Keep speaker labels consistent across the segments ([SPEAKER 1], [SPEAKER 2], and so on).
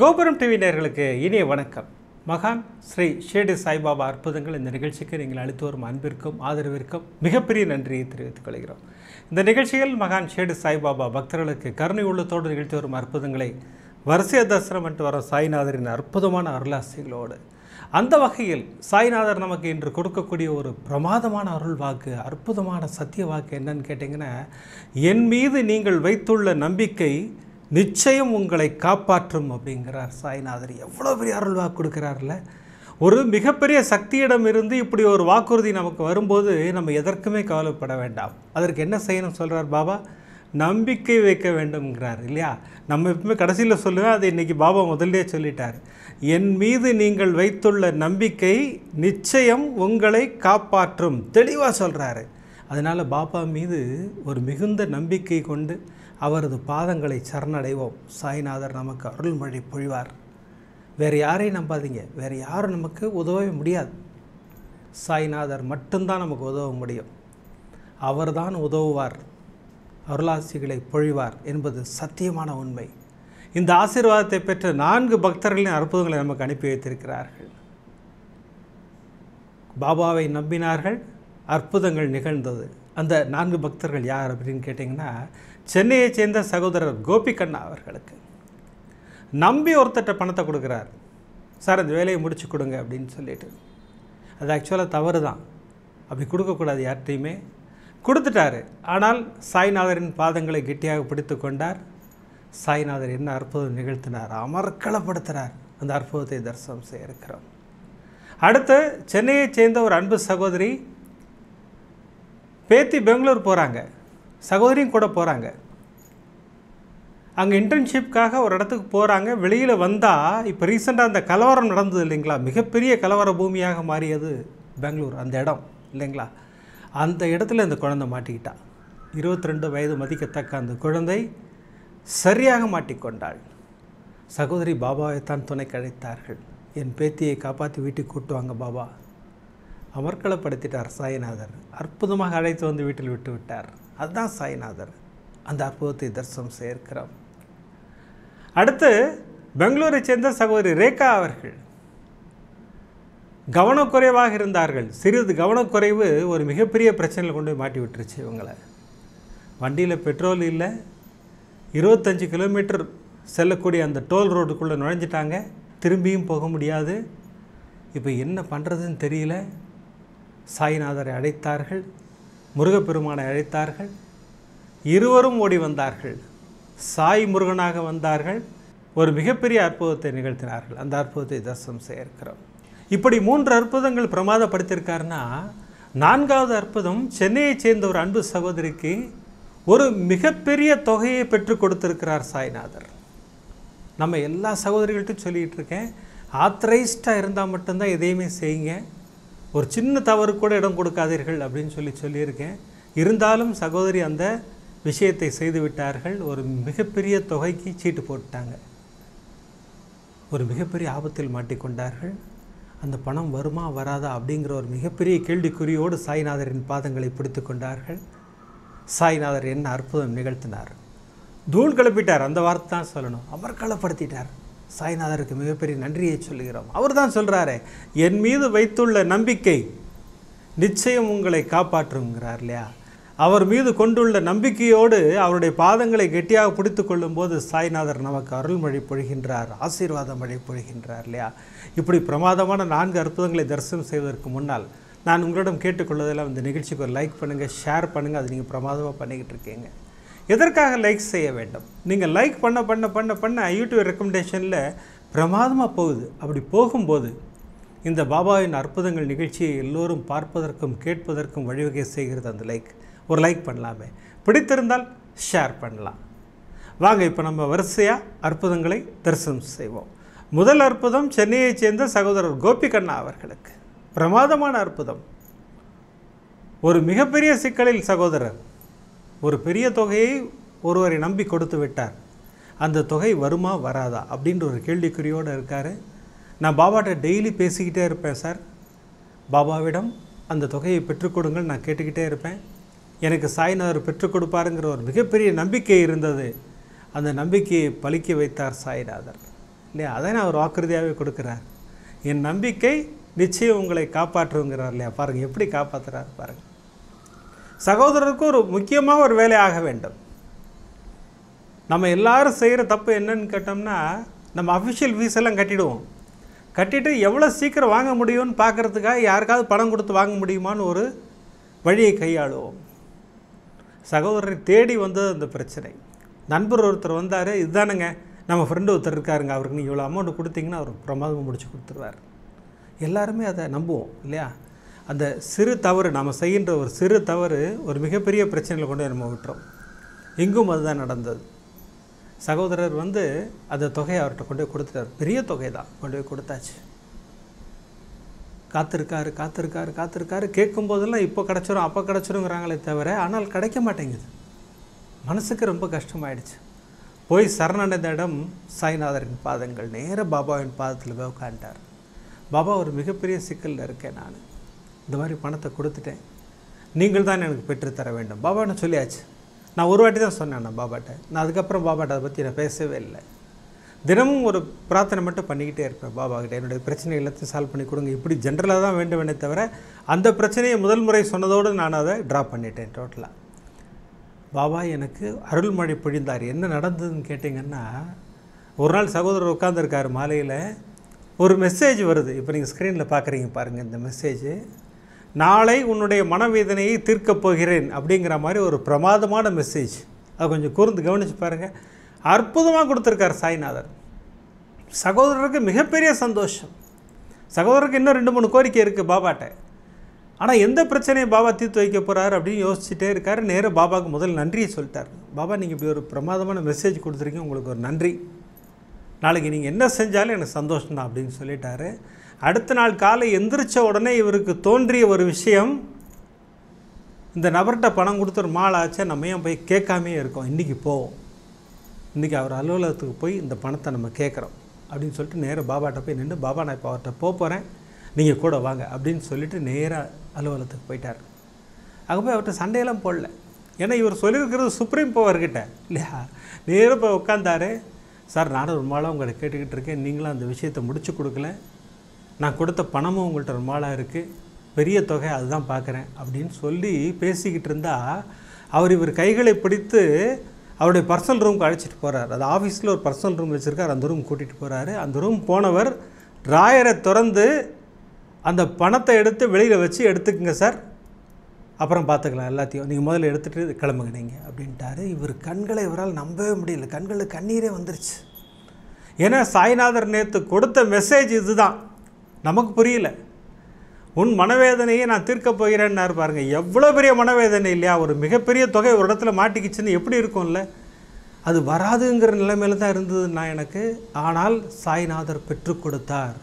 [SPEAKER 1] கோபுரம் டிவி நேயர்களுக்கு இனிய வணக்கம். மகான் ஸ்ரீ ஷிரடி சாய்பாபா அற்புதங்கள் இந்த நிகழ்ச்சிக்கு நீங்கள் அளித்து வரும் அன்பிற்கும் ஆதரவிற்கும் மிகப்பெரிய நன்றியை தெரிவித்துக் கொள்கிறோம். இந்த நிகழ்ச்சியில் மகான் ஷிரடி சாய்பாபா பக்தர்களுக்கு கருணை உள்ளத்தோடு நிகழ்த்தி வரும் அற்புதங்களை வரிசைய தரிசனம் என்று வரும் சாய்நாதரின் அற்புதமான அருளாசிகளோடு அந்த வகையில் சாய்நாதர் நமக்கு இன்று கொடுக்கக்கூடிய ஒரு பிரமாதமான அருள் வாக்கு, அற்புதமான சத்திய வாக்கு என்னன்னு கேட்டிங்கன்னா, என் மீது நீங்கள் வைத்துள்ள நம்பிக்கை நிச்சயம் உங்களை காப்பாற்றும் அப்படிங்கிறார் சாய்நாதர். எவ்வளோ பெரிய அருள் வாக்கு கொடுக்குறாருல. ஒரு மிகப்பெரிய சக்தியிடம் இருந்து இப்படி ஒரு வாக்குறுதி நமக்கு வரும்போது நம்ம எதற்குமே கவலைப்பட வேண்டாம். அதற்கு என்ன செய்யணும் சொல்கிறார் பாபா? நம்பிக்கை வைக்க வேண்டும்ங்கிறார் இல்லையா? நம்ம எப்பவுமே கடைசியில் சொல்லுவேன், அதை இன்றைக்கி பாபா முதல்லே சொல்லிட்டார். என் மீது நீங்கள் வைத்துள்ள நம்பிக்கை நிச்சயம் உங்களை காப்பாற்றும், தெளிவாக சொல்கிறாரு. அதனால் பாபா மீது ஒரு மிகுந்த நம்பிக்கை கொண்டு அவரது பாதங்களை சரணடைவோம். சாய்நாதர் நமக்கு அருள்மழை பொழிவார். வேறு யாரையும் நம்பாதீங்க, வேறு யாரும் நமக்கு உதவவே முடியாது. சாய்நாதர் மட்டும்தான் நமக்கு உதவ முடியும். அவர்தான் உதவுவார், அருளாசிகளை பொழிவார் என்பது சத்தியமான உண்மை. இந்த ஆசீர்வாதத்தை பெற்ற 4 பக்தர்களின் அற்புதங்களை நமக்கு அனுப்பி வைத்திருக்கிறார்கள். பாபாவை நம்பினார்கள், அற்புதங்கள் நிகழ்ந்தது. அந்த 4 பக்தர்கள் யார் அப்படின்னு கேட்டிங்கன்னா, சென்னையைச் சேர்ந்த சகோதரர் கோபிகண்ணா அவர்களுக்கு நம்பி ஒருத்தட்ட பணத்தை கொடுக்குறார். சார் இந்த வேலையை முடிச்சு கொடுங்க அப்படின்னு சொல்லிட்டு. அது ஆக்சுவலாக தவறு தான், அப்படி கொடுக்கக்கூடாது யார்கிட்டையுமே. கொடுத்துட்டாரு. ஆனால் சாய்நாதரின் பாதங்களை கெட்டியாக பிடித்து கொண்டார். சாய்நாதர் என்ன அற்புதம் நிகழ்த்தினார், அமர்க்களப்படுத்தினார். அந்த அற்புதத்தை தரிசனம் செய்ய இருக்கிறோம். அடுத்து சென்னையைச் சேர்ந்த ஒரு அன்பு சகோதரி பேத்தி பெங்களூர் போகிறாங்க, சகோதரியும் கூட போகிறாங்க. அங்கே இன்டர்ன்ஷிப்காக ஒரு இடத்துக்கு போகிறாங்க. வெளியில் வந்தால் இப்போ ரீசெண்டாக அந்த கலவரம் நடந்தது இல்லைங்களா, மிகப்பெரிய கலவர பூமியாக மாறியது பெங்களூர் அந்த இடம் இல்லைங்களா. அந்த இடத்துல இந்த குழந்தை மாட்டிக்கிட்டா. 22 வயது மதிக்கத்தக்க அந்த குழந்தை சரியாக மாட்டிக்கொண்டாள். சகோதரி பாபாவைத்தான் துணைக்கு அழைத்தார்கள். என் பேத்தியை காப்பாற்றி வீட்டுக்கு கூட்டுவாங்க பாபா. அமர்க்களப்படுத்திட்டார் சாய்நாதர். அற்புதமாக அழைத்து வந்து வீட்டில் விட்டு விட்டார். அதுதான் சாய்நாதர். அந்த அற்புதத்தை தரிசனம் செய்கிறோம். அடுத்து பெங்களூரை சேர்ந்த சகோதரி ரேகா அவர்கள் கவனக்குறைவாக இருந்தார்கள். சிறிது கவனக்குறைவு ஒரு மிகப்பெரிய பிரச்சனையில் கொண்டு போய் மாட்டி விட்டுருச்சு இவங்களை. வண்டியில் பெட்ரோல் இல்லை, 25 கிலோமீட்டர் செல்லக்கூடிய அந்த டோல் ரோடுக்குள்ளே நுழைஞ்சிட்டாங்க. திரும்பியும் போக முடியாது. இப்போ என்ன பண்ணுறதுன்னு தெரியல. சாய்நாதரை அழைத்தார்கள், முருகப்பெருமானை அழைத்தார்கள். இருவரும் ஓடி வந்தார்கள். சாய் முருகனாக வந்தார்கள். ஒரு மிகப்பெரிய அற்புதத்தை நிகழ்த்தினார்கள். அந்த அற்புதத்தை தரிசனம் செய்ய இருக்கிறோம். இப்படி 3 அற்புதங்கள் பிரமாதப்படுத்தியிருக்காருன்னா, 4வது அற்புதம் சென்னையைச் சேர்ந்த ஒரு அன்பு சகோதரிக்கு ஒரு மிகப்பெரிய தொகையை பெற்றுக் கொடுத்திருக்கிறார் சாய்நாதர். நம்ம எல்லா சகோதரிகள்ட்டும் சொல்லிகிட்டு இருக்கேன், ஆத்தரைஸ்டாக இருந்தால் மட்டும்தான் எதையுமே செய்யுங்க, ஒரு சின்ன தவறு கூட இடம் கொடுக்காதீர்கள் அப்படின்னு சொல்லியிருக்கேன். இருந்தாலும் சகோதரி அந்த விஷயத்தை செய்து விட்டார்கள். ஒரு மிகப்பெரிய தொகைக்கு சீட்டு போட்டாங்க. ஒரு மிகப்பெரிய ஆபத்தில் மாட்டிக்கொண்டார்கள். அந்த பணம் வருமா வராதா அப்படிங்கிற ஒரு மிகப்பெரிய கேள்விக்குறியோடு சாய்நாதரின் பாதங்களை பிடித்து கொண்டார்கள். சாய்நாதர் என்ன அற்புதம் நிகழ்த்தினார், தூள் கிளப்பிட்டார். அந்த வார்த்தை தான் சொல்லணும், அமர்க்களப்படுத்திட்டார். சாய்நாதருக்கு மிகப்பெரிய நன்றியை சொல்லுகிறோம். அவர் தான் சொல்கிறாரு, என் மீது வைத்துள்ள நம்பிக்கை நிச்சயம் உங்களை காப்பாற்றுங்கிறார் இல்லையா. அவர் மீது கொண்டுள்ள நம்பிக்கையோடு அவருடைய பாதங்களை கெட்டியாக பிடித்து கொள்ளும்போது சாய்நாதர் நமக்கு அருள்மழை பொழிகின்றார், ஆசீர்வாத மழை பொழிகின்றார் இல்லையா. இப்படி பிரமாதமான 4 அற்புதங்களை தரிசனம் செய்வதற்கு முன்னால் நான் உங்களிடம் கேட்டுக்கொள்வதெல்லாம் இந்த நிகழ்ச்சிக்கு ஒரு லைக் பண்ணுங்கள், ஷேர் பண்ணுங்கள். அது நீங்கள் பிரமாதமாக பண்ணிக்கிட்டு இருக்கீங்க. எதற்காக லைக் செய்ய வேண்டும்? நீங்கள் லைக் பண்ண பண்ண பண்ண பண்ண யூடியூப் ரெக்கமெண்டேஷனில் பிரமாதமாக போகுது. அப்படி போகும்போது இந்த பாபாவின் அற்புதங்கள் நிகழ்ச்சியை எல்லோரும் பார்ப்பதற்கும் கேட்பதற்கும் வழிவகை செய்கிறது அந்த லைக். ஒரு லைக் பண்ணலாமே, பிடித்திருந்தால் ஷேர் பண்ணலாம். வாங்க இப்போ நம்ம வரிசையாக அற்புதங்களை தரிசனம் செய்வோம். முதல் அற்புதம் சென்னையைச் சேர்ந்த சகோதரர் கோபிகண்ணா அவர்களுக்கு பிரமாதமான அற்புதம். ஒரு மிகப்பெரிய சிக்கலில் சகோதரர் ஒரு பெரிய தொகையை ஒருவரை நம்பி கொடுத்து விட்டார். அந்த தொகை வருமா வராதா அப்படின்ற ஒரு கேள்விக்குறியோடு இருக்கார். நான் பாபாட்ட டெய்லி பேசிக்கிட்டே இருப்பேன், சார் பாபாவிடம் அந்த தொகையை பெற்றுக் கொடுங்கள், நான் கேட்டுக்கிட்டே இருப்பேன். எனக்கு சாய்நாதர் பெற்றுக் கொடுப்பாருங்கிற ஒரு மிகப்பெரிய நம்பிக்கை இருந்தது. அந்த நம்பிக்கையை பலிக்க வைத்தார் சாய்நாதர். இல்லையா? அதான் அவர் வாக்குறுதியாகவே கொடுக்குறார். என் நம்பிக்கை நிச்சயம் உங்களை காப்பாற்றுங்கிறார் இல்லையா? பாருங்கள் எப்படி காப்பாற்றுறார் பாருங்கள். சகோதரருக்கு ஒரு முக்கியமாக ஒரு வேலை ஆக வேண்டும். நம்ம எல்லாரும் செய்கிற தப்பு என்னன்னு கேட்டோம்னா, நம்ம அஃபிஷியல் ஃபீஸ் எல்லாம் கட்டிடுவோம். கட்டிட்டு எவ்வளோ சீக்கிரம் வாங்க முடியும்னு பார்க்குறதுக்காக யாருக்காவது பணம் கொடுத்து வாங்க முடியுமான்னு ஒரு வழியை கையாளுவோம். சகோதரரை தேடி வந்தது அந்த பிரச்சனை. நண்பர் ஒருத்தர் வந்தார், இதுதானுங்க நம்ம ஃப்ரெண்டு ஒருத்தர் இருக்காருங்க, அவருக்கு நீங்கள் இவ்வளோ அமௌண்ட் கொடுத்தீங்கன்னா அவர் பிரமாதமாக முடிச்சு கொடுத்துருவார். எல்லாருமே அதை நம்புவோம் இல்லையா? அந்த சிறு தவறு, நம்ம செய்கின்ற ஒரு சிறு தவறு ஒரு மிகப்பெரிய பிரச்சனையில் கொண்டு போய் நம்ம விட்டுறோம். இங்கும் அதுதான் நடந்தது. சகோதரர் வந்து அந்த தொகையை அவர்கிட்ட கொண்டு போய் கொடுத்துட்டார். பெரிய தொகை தான், கொண்டு போய் கொடுத்தாச்சு. காத்திருக்காரு கேட்கும்போதெல்லாம் இப்போ கிடச்சிரும் அப்போ கிடச்சிருங்கிறாங்களே தவிர, ஆனால் கிடைக்க மாட்டேங்குது. மனசுக்கு ரொம்ப கஷ்டமாயிடுச்சு. போய் சரணடைந்த இடம் சாய்நாதரின் பாதங்கள். நேராக பாபாவின் பாதத்தில் போய் உட்காந்துட்டார். பாபா, ஒரு மிகப்பெரிய சிக்கலில் இருக்கேன், நான் இந்த மாதிரி பணத்தை கொடுத்துட்டேன், நீங்கள் தான் எனக்கு பெற்றுத்தர வேண்டும். பாபான்னு சொல்லியாச்சு. நான் ஒரு வாட்டி தான் சொன்னேன் நான் பாபாட்ட. நான் அதுக்கப்புறம் பாபாட்ட அதை பற்றி நான் பேசவே இல்லை. தினமும் ஒரு பிரார்த்தனை மட்டும் பண்ணிக்கிட்டே இருப்பேன் பாபாக்கிட்ட, என்னுடைய பிரச்சனை எல்லாத்தையும் சால்வ் பண்ணி கொடுங்க. இப்படி ஜென்ரலாக தான் வேண்டுவேனே தவிர, அந்த பிரச்சனையை முதல் முறை சொன்னதோடு நான் அதை ட்ராப் பண்ணிட்டேன் டோட்டலாக. பாபா எனக்கு அருள்மழை பொழிந்தார். என்ன நடந்ததுன்னு கேட்டிங்கன்னா, ஒரு நாள் சகோதரர் உட்காந்துருக்கார், மாலையில் ஒரு மெசேஜ் வருது. இப்போ நீங்கள் ஸ்க்ரீனில் பார்க்குறீங்க பாருங்கள் இந்த மெசேஜ். நாளை உன்னுடைய மனவேதனையை தீர்க்கப் போகிறேன் அப்படிங்கிற மாதிரி ஒரு பிரமாதமான மெசேஜ். அதை கொஞ்சம் கூர்ந்து கவனித்து பாருங்கள். அற்புதமாக கொடுத்துருக்கார் சாய்நாதர். சகோதரருக்கு மிகப்பெரிய சந்தோஷம். சகோதரருக்கு இன்னும் 2-3 கோரிக்கை இருக்குது பாபாட்ட. ஆனால் எந்த பிரச்சனையை பாபா தீர்த்து வைக்க போகிறார் அப்படின்னு யோசிச்சுட்டே இருக்கார். நேராக பாபாவுக்கு முதல் நன்றியை சொல்லிட்டார். பாபா, நீங்கள் இப்படி ஒரு பிரமாதமான மெசேஜ் கொடுத்துருக்கீங்க, உங்களுக்கு ஒரு நன்றி. நாளைக்கு நீங்கள் என்ன செஞ்சாலும் எனக்கு சந்தோஷம் தான் அப்படின்னு சொல்லிட்டாரு. அடுத்த நாள் காலை எந்திரிச்ச உடனே இவருக்கு தோன்றிய ஒரு விஷயம், இந்த நபர்கிட்ட பணம் கொடுத்து ஒரு மாலை ஆச்சா, நம்ம ஏன் போய் கேட்காமே இருக்கோம், இன்றைக்கி போவோம், இன்றைக்கி அவர் அலுவலகத்துக்கு போய் இந்த பணத்தை நம்ம கேட்குறோம் அப்படின்னு சொல்லிட்டு நேராக பாபாட்ட போய் நின்று, பாபா நான் இப்போ அவர்கிட்ட போகிறேன், நீங்கள் கூட வாங்க அப்படின்னு சொல்லிவிட்டு நேராக அலுவலகத்துக்கு போயிட்டார். அங்கே போய் அவர்கிட்ட சண்டையெல்லாம் போடல. ஏன்னா இவர் சொல்லியிருக்கிறது சுப்ரீம் பவர்கிட்ட இல்லையா? நேராக போய் உட்காந்தாரு. சார், நானும் ஒரு மாலாக உங்களை கேட்டுக்கிட்டு இருக்கேன், நீங்களும் அந்த விஷயத்தை முடிச்சு கொடுக்கல, நான் கொடுத்த பணமும் உங்கள்கிட்ட ஒரு மாலாக இருக்குது, பெரிய தொகை அதுதான் பார்க்குறேன் அப்படின்னு சொல்லி பேசிக்கிட்டு இருந்தால், இவர் கைகளை பிடித்து அவருடைய பர்சனல் ரூமுக்கு அழைச்சிட்டு போகிறார். அது ஆஃபீஸில் ஒரு பர்சனல் ரூம் வச்சுருக்கார், அந்த ரூம் கூட்டிகிட்டு போகிறாரு. அந்த ரூம் போனவர் டிராயரை திறந்து அந்த பணத்தை எடுத்து வெளியில் வச்சு, எடுத்துக்கங்க சார், அப்புறம் பார்த்துக்கலாம் எல்லாத்தையும், நீங்கள் முதல்ல எடுத்துகிட்டு கிளம்புங்க நீங்கள் அப்படின்ட்டாரு. இவர் கண்களை இவரால் நம்பவே முடியல, கண்களில் கண்ணீரே வந்துருச்சு. ஏன்னா சாய்நாதர் நேற்று கொடுத்த மெசேஜ் இதுதான், நமக்கு புரியல. உன் மனவேதனையை நான் தீர்க்கப் போகிறேன்னாரு பாருங்கள். எவ்வளோ பெரிய மனவேதனை இல்லையா? ஒரு மிகப்பெரிய தொகை ஒரு இடத்துல மாட்டிக்கிச்சுன்னு எப்படி இருக்கும்ல? அது வராதுங்கிற நிலைமையில தான் இருந்ததுன்னா எனக்கு. ஆனால் சாய்நாதர் பெற்றுக் கொடுத்தார்.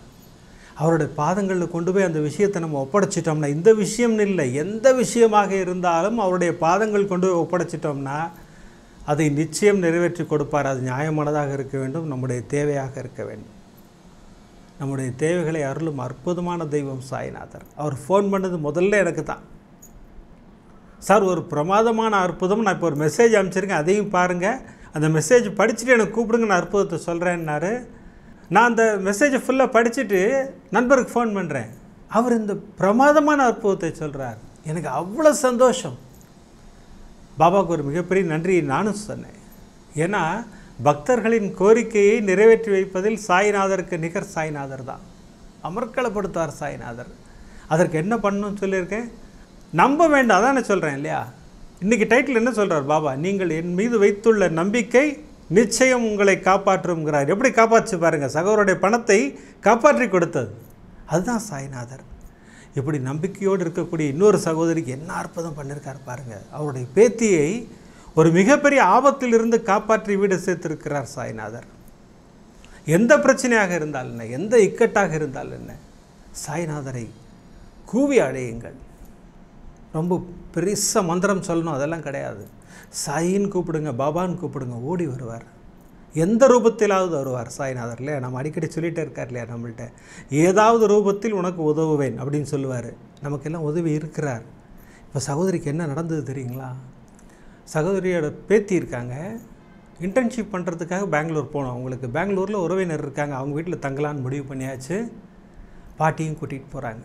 [SPEAKER 1] அவருடைய பாதங்களில் கொண்டு போய் அந்த விஷயத்தை நம்ம ஒப்படைச்சிட்டோம்னா, இந்த விஷயம்னு இல்லை, எந்த விஷயமாக இருந்தாலும் அவருடைய பாதங்கள் கொண்டு போய் ஒப்படைச்சிட்டோம்னா அதை நிச்சயம் நிறைவேற்றி கொடுப்பார். அது நியாயமானதாக இருக்க வேண்டும், நம்முடைய தேவையாக இருக்க வேண்டும். நம்முடைய தேவைகளை அருளும் அற்புதமான தெய்வம் சாய்நாதர். அவர் ஃபோன் பண்ணது முதல்ல எனக்கு தான். சார், ஒரு பிரமாதமான அற்புதம், நான் இப்போ ஒரு மெசேஜ் அனுப்பிச்சிருக்கேன், அதையும் பாருங்கள், அந்த மெசேஜ் படிச்சுட்டு எனக்கு கூப்பிடுங்க, நான் அற்புதத்தை சொல்கிறேன்னாரு. நான் அந்த மெசேஜை ஃபுல்லாக படிச்சுட்டு நண்பருக்கு ஃபோன் பண்ணுறேன். அவர் இந்த பிரமாதமான அற்புதத்தை சொல்கிறார். எனக்கு அவ்வளோ சந்தோஷம். பாபாவுக்கு ஒரு மிகப்பெரிய நன்றியை நானும் சொன்னேன். ஏன்னா பக்தர்களின் கோரிக்கையை நிறைவேற்றி வைப்பதில் சாய்நாதருக்கு நிகர் சாய்நாதர் தான். அமர்க்களப்படுத்துவார் சாய்நாதர். அதற்கு என்ன பண்ணணும்னு சொல்லியிருக்கேன், நம்ப வேண்டாம், அதான் நான் சொல்கிறேன் இல்லையா? இன்றைக்கி டைட்டில் என்ன சொல்கிறார் பாபா, நீங்கள் என் மீது வைத்துள்ள நம்பிக்கை நிச்சயம் உங்களை காப்பாற்றுங்கிறார். எப்படி காப்பாற்றி பாருங்கள், சகோதரருடைய பணத்தை காப்பாற்றி கொடுத்தது அதுதான் சாய்நாதர். இப்படி நம்பிக்கையோடு இருக்கக்கூடிய இன்னொரு சகோதரிக்கு என்ன அற்புதம் பண்ணியிருக்கார் பாருங்கள். அவருடைய பேத்தியை ஒரு மிகப்பெரிய ஆபத்தில் இருந்து காப்பாற்றி வீடு சேர்த்திருக்கிறார் சாய்நாதர். எந்த பிரச்சனையாக இருந்தால் என்ன, எந்த இக்கட்டாக இருந்தால் என்ன, சாய்நாதரை கூவி அடையுங்கள். ரொம்ப பெருச மந்திரம் சொல்லணும் அதெல்லாம் கிடையாது. சாயின்னு கூப்பிடுங்க, பாபான்னு கூப்பிடுங்க, ஓடி வருவார். எந்த ரூபத்திலாவது வருவார் சாய்நாதர் இல்லையா? நம்ம அடிக்கடி சொல்லிகிட்டே இருக்கார் இல்லையா நம்மள்கிட்ட, ஏதாவது ரூபத்தில் உனக்கு உதவுவேன் அப்படின்னு சொல்லுவார். நமக்கெல்லாம் உதவி இருக்கிறார். இப்போ சகோதரிக்கு என்ன நடந்தது தெரியுங்களா? சகோதரியோட பேத்தி இருக்காங்க, இன்டர்ன்ஷிப் பண்ணுறதுக்காக பெங்களூர் போனோம். அவங்களுக்கு பெங்களூரில் உறவினர் இருக்காங்க, அவங்க வீட்டில் தங்கலான்னு முடிவு பண்ணியாச்சு. பாட்டியும் கூட்டிகிட்டு போகிறாங்க.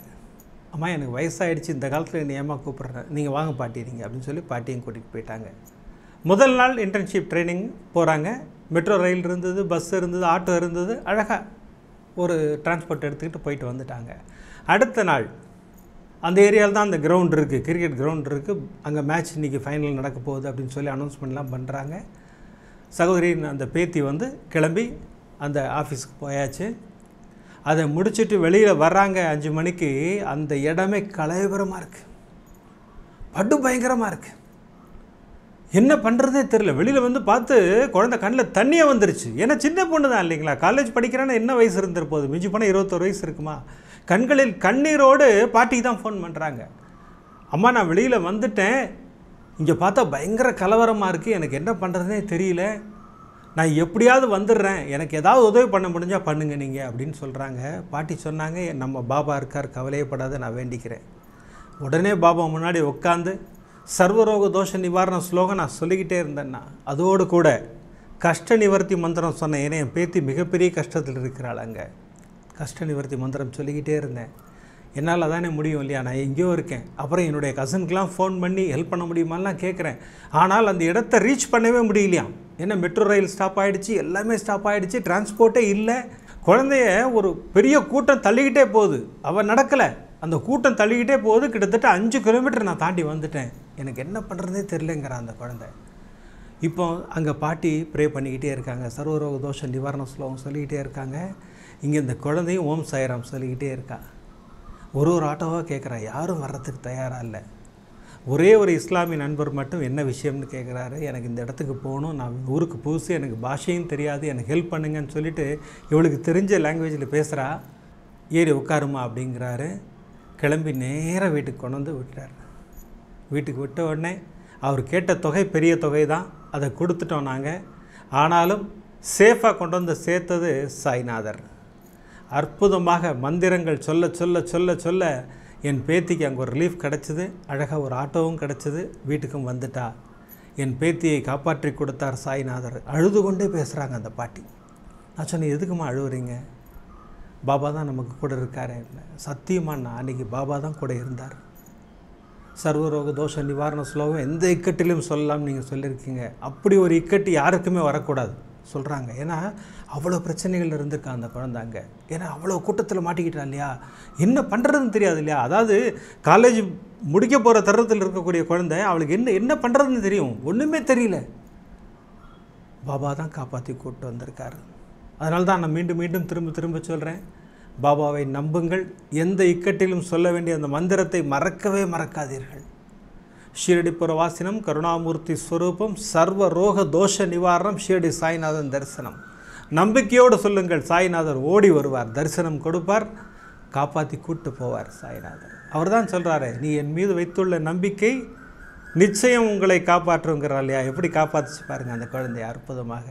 [SPEAKER 1] அம்மா எனக்கு வயசாகிடுச்சு, இந்த காலத்தில் என்னை ஏமா கூப்பிட்றேன், நீங்கள் வாங்க பாட்டி நீங்கள் அப்படின்னு சொல்லி பாட்டியும் கூட்டிகிட்டு போயிட்டாங்க. முதல் நாள் இன்டர்ன்ஷிப் ட்ரைனிங் போகிறாங்க. மெட்ரோ ரயில் இருந்தது, பஸ் இருந்தது, ஆட்டோ இருந்தது, அழகாக ஒரு டிரான்ஸ்போர்ட் எடுத்துக்கிட்டு போயிட்டு வந்துட்டாங்க. அடுத்த நாள் அந்த ஏரியாவில் தான் அந்த கிரவுண்ட் இருக்குது, கிரிக்கெட் கிரவுண்ட் இருக்குது. அங்கே மேட்ச் இன்றைக்கி ஃபைனல் நடக்க போகுது அப்படின்னு சொல்லி அனௌன்ஸ்மெண்ட்லாம் பண்ணுறாங்க. சகோதரின் அந்த பேத்தி வந்து கிளம்பி அந்த ஆஃபீஸுக்கு போயாச்சு. அதை முடிச்சுட்டு வெளியில் வர்றாங்க 5 மணிக்கு. அந்த இடமே கலவரமாக இருக்குது, படு பயங்கரமாக இருக்குது. என்ன பண்ணுறதே தெரில. வெளியில் வந்து பார்த்து குழந்தை கண்ணில் தண்ணியே வந்துருச்சு. ஏன்னா சின்ன பொண்ணு தான் இல்லைங்களா, காலேஜ் படிக்கிறான்னு என்ன வயசு இருந்திருப்போது, மிஞ்சி போனால் 21 வயசு இருக்குமா. கண்களில் கண்ணீரோடு பாட்டிக்கு தான் ஃபோன் பண்ணுறாங்க. அம்மா நான் வெளியில் வந்துட்டேன், இங்கே பார்த்தா பயங்கர கலவரமாக இருக்குது, எனக்கு என்ன பண்ணுறதுனே தெரியல, நான் எப்படியாவது வந்துடுறேன், எனக்கு ஏதாவது உதவி பண்ண முடிஞ்சால் பண்ணுங்க நீங்கள் அப்படின்னு சொல்கிறாங்க. பாட்டி சொன்னாங்க, நம்ம பாபா இருக்கார், கவலையப்படாத, நான் வேண்டிக்கிறேன். உடனே பாபா முன்னாடி உட்காந்து சர்வரோக தோஷ நிவாரண ஸ்லோகம் நான் சொல்லிக்கிட்டே இருந்தேன்னா, அதோடு கூட கஷ்ட நிவர்த்தி மந்திரம் சொன்னேன். ஏன்னா என் பேத்தி மிகப்பெரிய கஷ்டத்தில் இருக்கிறாள். அங்கே கஷ்ட நிவர்த்தி மந்திரம் சொல்லிக்கிட்டே இருந்தேன். என்னால் தானே முடியும் இல்லையா, நான் எங்கேயோ இருக்கேன். அப்புறம் என்னுடைய கசனுக்கெலாம் ஃபோன் பண்ணி ஹெல்ப் பண்ண முடியுமாலாம் கேட்குறேன். ஆனால் அந்த இடத்த ரீச் பண்ணவே முடியலையாம். ஏன்னா மெட்ரோ ரயில் ஸ்டாப் ஆகிடுச்சு, எல்லாமே ஸ்டாப் ஆகிடுச்சு, டிரான்ஸ்போர்ட்டே இல்லை. குழந்தைய ஒரு பெரிய கூட்டம் தள்ளிக்கிட்டே போகுது, அவள் நடக்கலை, அந்த கூட்டம் தள்ளிக்கிட்டே போகுது. கிட்டத்தட்ட 5 கிலோமீட்டர் நான் தாண்டி வந்துட்டேன், எனக்கு என்ன பண்ணுறதே தெரிலங்கிறான் அந்த குழந்தை. இப்போ அங்கே பாட்டி ப்ரே பண்ணிக்கிட்டே இருக்காங்க, சர்வரோக தோஷ நிவாரண ஸ்லோகம் சொல்லிக்கிட்டே இருக்காங்க. இங்கே இந்த குழந்தையும் ஓம் சாய்ராம் சொல்லிக்கிட்டே இருக்கா. ஒரு ஆட்டோவாக கேட்குறா, யாரும் வர்றதுக்கு தயாராக இல்லை. ஒரே ஒரு இஸ்லாமிய நண்பர் மட்டும் என்ன விஷயம்னு கேட்குறாரு. எனக்கு இந்த இடத்துக்கு போகணும், நான் ஊருக்கு புதுசு, எனக்கு பாஷையும் தெரியாது, எனக்கு ஹெல்ப் பண்ணுங்கன்னு சொல்லிவிட்டு இவளுக்கு தெரிஞ்ச லாங்குவேஜில் பேசுகிறா. ஏறி உட்காருமா அப்படிங்கிறாரு. கிளம்பி நேராக வீட்டுக்கு கொண்டு வந்து விட்டுறாரு. வீட்டுக்கு விட்ட உடனே அவர் கேட்ட தொகை பெரிய தொகை தான், அதை கொடுத்துட்டோம் நாங்கள். ஆனாலும் சேஃபாக கொண்டு வந்து சேர்த்தது சாய்நாதர். அற்புதமாக மந்திரங்கள் சொல்ல சொல்ல சொல்ல சொல்ல என் பேத்திக்கு அங்கே ஒரு ரிலீஃப் கிடச்சிது. அழகாக ஒரு ஆட்டோவும் கிடச்சிது, வீட்டுக்கும் வந்துட்டா. என் பேத்தியை காப்பாற்றி கொடுத்தார் சாய்நாதர். அழுது கொண்டே பேசுகிறாங்க அந்த பாட்டி. நான் சொன்னேன், எதுக்குமா அழுவுறீங்க, பாபா தான் நமக்கு கூட இருக்காரு. சத்தியமாண்ணா, அன்றைக்கி பாபா தான் கூட இருந்தார். சர்வரோக தோஷ நிவாரண ஸ்லோகம் எந்த இக்கட்டிலும் சொல்லலாம் நீங்கள் சொல்லியிருக்கீங்க. அப்படி ஒரு இக்கட்டு யாருக்குமே வரக்கூடாது சொல்கிறாங்க. ஏன்னா அவ்வளோ பிரச்சனைகள் இருந்திருக்கா அந்த குழந்தைங்க. ஏன்னா அவ்வளோ கூட்டத்தில் மாட்டிக்கிட்டா இல்லையா, என்ன பண்ணுறதுன்னு தெரியாது இல்லையா. அதாவது காலேஜ் முடிக்க போகிற தருணத்தில் இருக்கக்கூடிய குழந்தை, அவளுக்கு என்ன பண்ணுறதுன்னு தெரியும், ஒன்றுமே தெரியல. பாபா தான் காப்பாற்றி கூப்பிட்டு வந்திருக்காரு. அதனால தான் நான் மீண்டும் மீண்டும் திரும்ப சொல்கிறேன், பாபாவை நம்புங்கள். எந்த இக்கட்டிலும் சொல்ல வேண்டிய அந்த மந்திரத்தை மறக்கவே மறக்காதீர்கள். ஷீரடிப்புர வாசினம் கருணாமூர்த்தி ஸ்வரூபம் சர்வ ரோக தோஷ நிவாரணம் ஷீரடி சாய்நாதன் தரிசனம். நம்பிக்கையோடு சொல்லுங்கள், சாய்நாதர் ஓடி வருவார், தரிசனம் கொடுப்பார், காப்பாற்றி கூட்டு போவார் சாய்நாதர். அவர் தான் சொல்கிறாரு, நீ என் மீது வைத்துள்ள நம்பிக்கை நிச்சயம் உங்களை காப்பாற்றுங்கிறார் இல்லையா. எப்படி காப்பாற்றிச்சு பாருங்கள் அந்த குழந்தைய அற்புதமாக.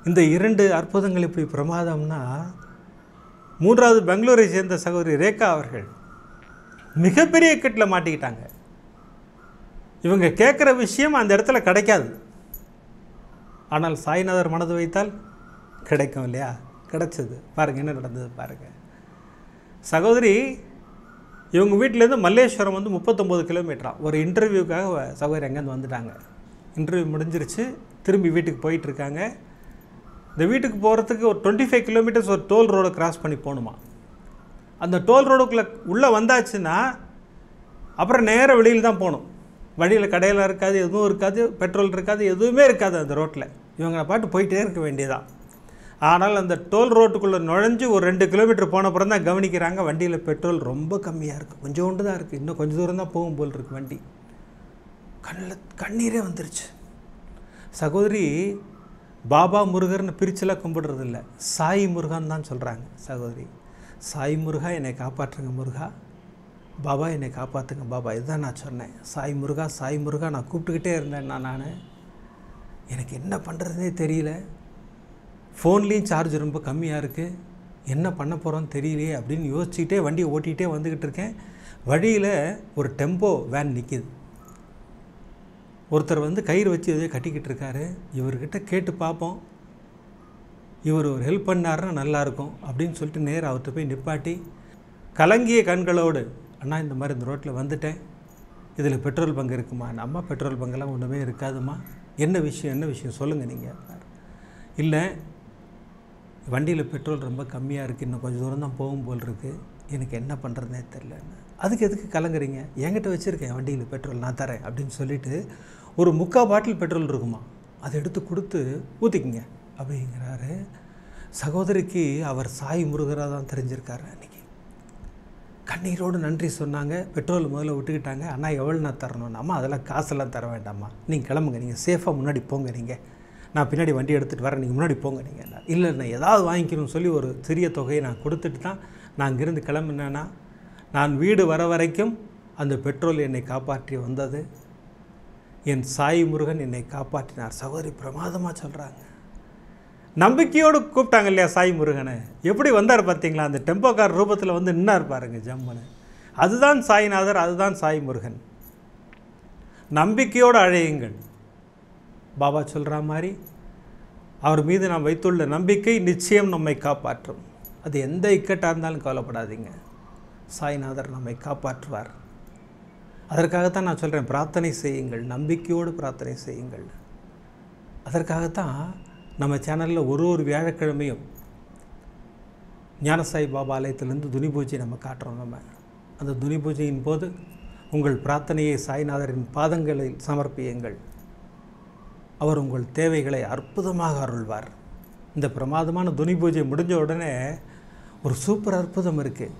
[SPEAKER 1] இந்த 2 அற்புதங்கள் இப்படி பிரமாதம்னா, 3வது பெங்களூரை சேர்ந்த சகோதரி ரேகா அவர்கள் மிகப்பெரிய இக்கட்டில் மாட்டிக்கிட்டாங்க. இவங்க கேட்குற விஷயம் அந்த இடத்துல கிடைக்காது, ஆனால் சாய்நாதர் மனது வைத்தால் கிடைக்கும் இல்லையா. கிடைச்சது பாருங்கள், என்ன நடந்தது பாருங்கள். சகோதரி இவங்க வீட்டிலேருந்து மல்லேஸ்வரம் வந்து 39 கிலோமீட்டரா. ஒரு இன்டர்வியூக்காக சகோதரி அங்கேருந்து வந்துட்டாங்க. இன்டர்வியூ முடிஞ்சிருச்சு, திரும்பி வீட்டுக்கு போயிட்டுருக்காங்க. இந்த வீட்டுக்கு போகிறதுக்கு ஒரு 25 கிலோமீட்டர்ஸ் ஒரு டோல் ரோடை கிராஸ் பண்ணி போகணுமா. அந்த டோல் ரோடுக்குள்ளே உள்ளே வந்தாச்சுன்னா அப்புறம் நேராக வெளியில் தான் போகணும். வழியில் கடையில் இருக்காது, எதுவும் இருக்காது, பெட்ரோல் இருக்காது, எதுவுமே இருக்காது அந்த ரோட்டில். இவங்க பாட்டு போயிட்டே இருக்க வேண்டியதான். ஆனால் அந்த டோல் ரோட்டுக்குள்ளே நுழைஞ்சு ஒரு 2 கிலோமீட்டர் போன அப்புறம் தான் கவனிக்கிறாங்க, வண்டியில் பெட்ரோல் ரொம்ப கம்மியாக இருக்குது, கொஞ்சோண்டு தான் இருக்குது, இன்னும் கொஞ்சம் தூரம் தான் போகும் போல் இருக்குது வண்டி. கண்ணீரே வந்துருச்சு. சகோதரி பாபா முருகர்னு பிரிச்செல்லாம் கும்பிடுறதில்ல, சாய் முருகான்னு தான் சொல்கிறாங்க. சகோதரி சாய் முருகா என்னை காப்பாற்றுங்க முருகா, பாபா என்னை காப்பாற்றுங்க பாபா, இதுதான் நான் சொன்னேன். சாய் முருகா சாய் முருகா நான் கூப்பிட்டுக்கிட்டே இருந்தேன்னா நான் எனக்கு என்ன பண்ணுறதுனே தெரியல. ஃபோன்லேயும் சார்ஜ் ரொம்ப கம்மியாக இருக்குது, என்ன பண்ண போகிறோன்னு தெரியலையே அப்படின்னு யோசிச்சுக்கிட்டே வண்டியை ஓட்டிகிட்டே வந்துக்கிட்டு இருக்கேன். வழியில் ஒரு டெம்போ வேன் நிற்கிது. ஒருத்தர் வந்து கயிறு வச்சு எதையோ கட்டிக்கிட்டு இருக்காரு. இவர்கிட்ட கேட்டு பார்ப்போம், இவர் ஒரு ஹெல்ப் பண்ணாருன்னா நல்லாயிருக்கும் அப்படின்னு சொல்லிட்டு நேராக அவர்கிட்ட போய் நிப்பாட்டி கலங்கிய கண்களோடு, அண்ணா இந்த மாதிரி இந்த ரோட்டில் வந்துட்டேன், இதில் பெட்ரோல் பங்க் இருக்குமா? அம்மா பெட்ரோல் பங்கெல்லாம் ஒன்றுமே இருக்காதுமா, என்ன விஷயம் சொல்லுங்கள் நீங்கள். இல்லை, வண்டியில் பெட்ரோல் ரொம்ப கம்மியாக இருக்குது, இன்னும் கொஞ்சம் தூரம் தான் போகும் போல் இருக்குது, எனக்கு என்ன பண்ணுறதுனே தெரில. அதுக்கு எதுக்கு கலங்குறீங்க, என்கிட்ட வச்சுருக்கேன் வண்டியில் பெட்ரோல், நான் தரேன் அப்படின்னு சொல்லிவிட்டு ஒரு 3/4 பாட்டில் பெட்ரோல் இருக்குமா, அதை எடுத்து கொடுத்து ஊற்றிக்கிங்க அப்படிங்கிறாரு. சகோதரிக்கு அவர் சாய் முருகராக தான் தெரிஞ்சிருக்காரு. அன்றைக்கி கண்ணீரோடு நன்றி சொன்னாங்க. பெட்ரோல் முதல்ல விட்டுக்கிட்டாங்க. அண்ணா எவ்வளோ நான் தரணும்? அம்மா அதெல்லாம் காசெல்லாம் தர வேண்டாம்மா, நீங்கள் கிளம்புங்க, நீங்கள் சேஃபாக முன்னாடி போங்க, நீங்கள் நான் பின்னாடி வண்டி எடுத்துகிட்டு வரேன், நீங்கள் முன்னாடி போங்க. நீங்கள் இல்லை நான் ஏதாவது வாங்கிக்கணும்னு சொல்லி ஒரு சிறிய தொகையை நான் கொடுத்துட்டு தான் நான் அங்கேருந்து கிளம்புனேன்னா, நான் வீடு வர வரைக்கும் அந்த பெட்ரோல் என்னை காப்பாற்றி வந்தது. என் சாய் முருகன் என்னை காப்பாற்றினார். சகோதரி பிரமாதமாக சொல்கிறாங்க. நம்பிக்கையோடு கூப்பிட்டாங்க இல்லையா சாய் முருகனை. எப்படி வந்தார் பார்த்தீங்களா? அந்த டெம்போ கார் ரூபத்தில் வந்து நின்னார் பாருங்க ஜம்முன்னு. அதுதான் சாய்நாதர், அதுதான் சாய் முருகன். நம்பிக்கையோடு அழையுங்கள். பாபா சொல்கிற மாதிரி அவர் மீது நாம் வைத்துள்ள நம்பிக்கை நிச்சயம் நம்மை காப்பாற்றும். அது எந்த இக்கட்டாக இருந்தாலும் கவலைப்படாதீங்க, சாய்நாதர் நம்மை காப்பாற்றுவார். அதற்காகத்தான் நான் சொல்கிறேன், பிரார்த்தனை செய்யுங்கள், நம்பிக்கையோடு பிரார்த்தனை செய்யுங்கள். அதற்காகத்தான் நம்ம சேனலில் ஒரு வியாழக்கிழமையும் ஞானசாய் பாபா ஆலயத்திலேருந்து துனி பூஜை நம்ம காட்டுறோம். நம்ம அந்த துனி பூஜையின் போது உங்கள் பிரார்த்தனையை சாய்நாதரின் பாதங்களில் சமர்ப்பியுங்கள். அவர் உங்கள் தேவைகளை அற்புதமாக அருள்வார். இந்த பிரமாதமான துனி பூஜை முடிஞ்ச உடனே ஒரு சூப்பர் அற்புதம் இருக்குது.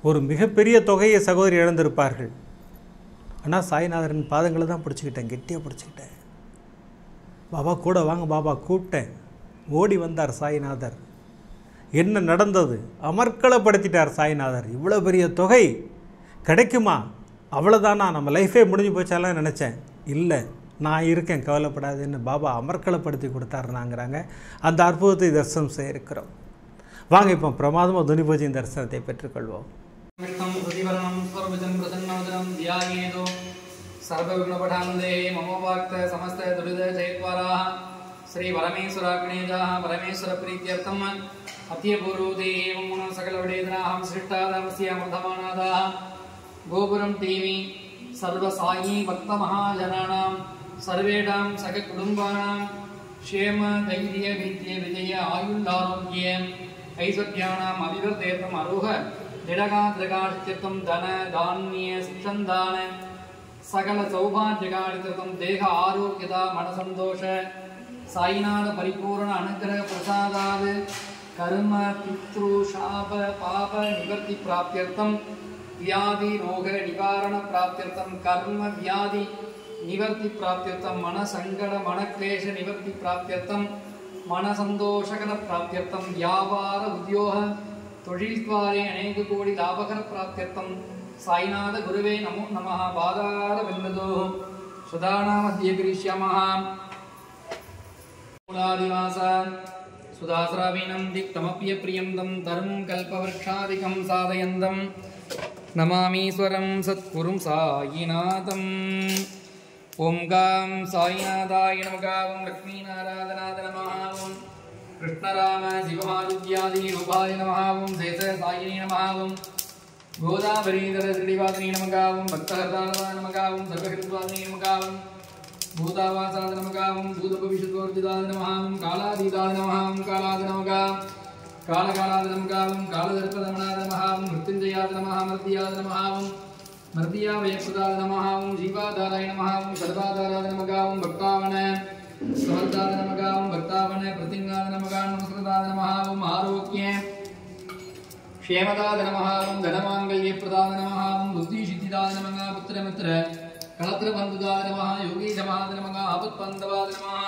[SPEAKER 1] ஒரு மிகப்பெரிய தொகையை சகோதரி இழந்திருப்பார்கள். ஆனால் சாய்நாதரின் பாதங்களை தான் பிடிச்சிக்கிட்டேன், கெட்டியாக பிடிச்சிக்கிட்டேன். பாபா கூட வாங்க பாபா கூப்பிட்டேன். ஓடி வந்தார் சாய்நாதர். என்ன நடந்தது? அமர்க்களப்படுத்திட்டார் சாய்நாதர். இவ்வளோ பெரிய தொகை கிடைக்குமா? அவ்வளோதானா, நம்ம லைஃபே முடிஞ்சு போச்சாலாம் நினச்சேன். இல்லை, நான் இருக்கேன், கவலைப்படாதுன்னு பாபா அமர்க்களப்படுத்தி கொடுத்தாருனாங்கிறாங்க. அந்த அற்புதத்தை தரிசனம் செய்ய இருக்கிறோம். வாங்க இப்போ பிரமாதமாக துனி பூஜையின் தரிசனத்தை பெற்றுக்கொள்வோம்.
[SPEAKER 2] सर्वविघ्नपठानन्दे ममोवाक्त समस्त दुरितजयद्वाराः श्री परमेश्वराग्नेयाः परमेश्वरप्रीत्यर्थम् अत्यपूर्वते एवं सकलविडेदनाहं सृष्टादमस्य वर्धमानादाः गोपुरं टीवी सर्वसायी भक्तमहाजनानां सर्वेषां सककुटुम्बानां क्षेम धैर्य विद्ये विजय आयुर्दारोग्य ऐश्वर्याणाम् अभिवृद्धेर्थम् अरोह दृढगात्रगाश्चित्तं धन धान्य शिक्षन्दान सकल सौभाग्यकारितम देह आरोग्यता मन संतोष साईनाथ परिपूर्ण अनुग्रह प्रसादाद कर्म पितृ शाप पाप निवृत्ति प्राप्त्यर्थम व्याधि रोग निवारण प्राप्त्यर्थम कर्म व्याधि निवृत्ति प्राप्त्यर्थम मन संकट मन क्लेश निवृत्ति प्राप्त्यर्थम मन संतोषकर प्राप्त्यर्थम व्यापार उद्योग तोழில்द्वारे अनेक कोटि लाभकर प्राप्त्यर्थम साईनाथ गुरुवे नमो नमः पादार बिंदो सुधाना मध्य गिरीश्यामः मूलादिवास सुधाश्रावीनं दिक्तमप्य प्रियं तरुं कल्पवृक्षादिकं साधयन्तं नमामीश्वरं सत्कुरुं साईनाथम् ओं गां साईनाथाय नमः ओं लक्ष्मीनारायणाय नमः ओं कृष्णराम शिवमारुद्यादि रूपाय नमः ओं शेष सायिने नमः ओं गोदावरीधर श्रीवादिनी नमः भक्तहृदाय नमः सर्वहृद्वादिनी नमः भूतावासाय नमः भूतभविष्यद्वर्तिदाय नमः कालातीताय नमः कालाय नमः कालकालाय नमः कालदर्पदमनाय नमः मृत्युञ्जयाय नमः मर्त्याय नमः मर्त्यावयप्रदाय नमः जीवाधाराय नमः सर्वाधाराय नमः भक्तावन समर्थाय नमः भक्तावन प्रतिज्ञाय नमः नमस्कृताय नमः आरोग्य क्षेमदाय नमः धनमांगल्यप्रदाय नमः बुद्धिसिद्धिदाय नमः पुत्रमित्र कलत्रबन्धुदाय नमः योगीशमाय नमः आपत्पन्धवाय नमः